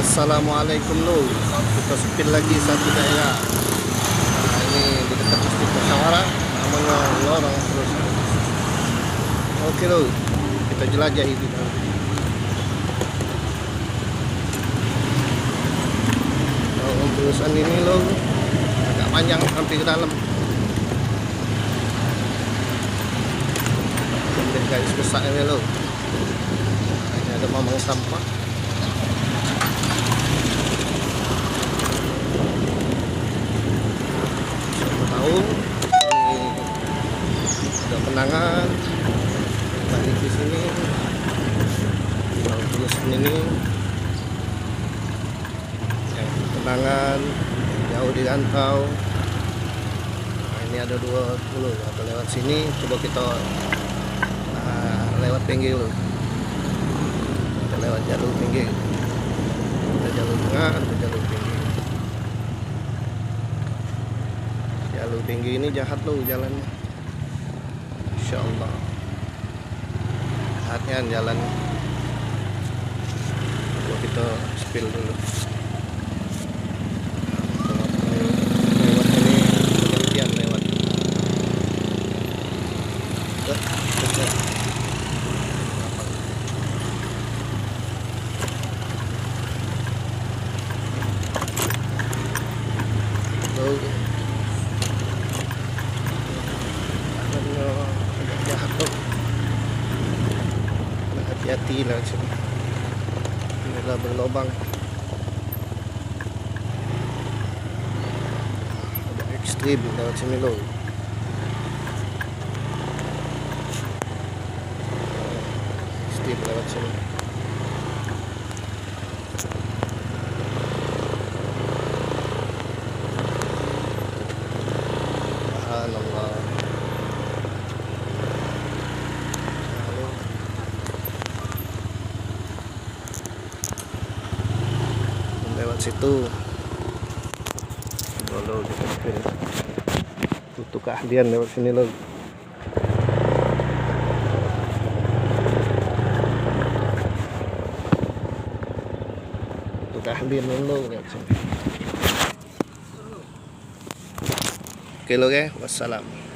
Assalamualaikum lo. Kita sepil lagi satu daerah. Nah, ini di dekat Masjid Musyawarah, namanya Lorong Terus. Oke lo, kita jelajahi di dalam. Lorong Terusan ini lo agak panjang sampai ke dalam. Sampai garis besar ini lo. Ini ada mamang sampah. Ini ada kenangan balik di sini, terus ini ya, kenangan jauh di rantau. Nah, ini ada 20 atau lewat sini. Coba kita lewat pinggir loh. Kita lewat jalur pinggir, ada jalur tengah, ada jalur pinggir. Jalur tinggi ini jahat loh jalannya, Insya Allah jahatnya jalan. Coba kita spill dulu. Lewat ini penghentian lewat. Agak jahat tuh, hati-hati lah sini. Inilah berlobang, agak ekstrim lewat sini loh. Ekstrim lewat sini. Subhanallah. Lewat situ dulu butuh keahlian lewat sini loh. Butuh keahlian lo lewat sini. Oke lo, wassalam.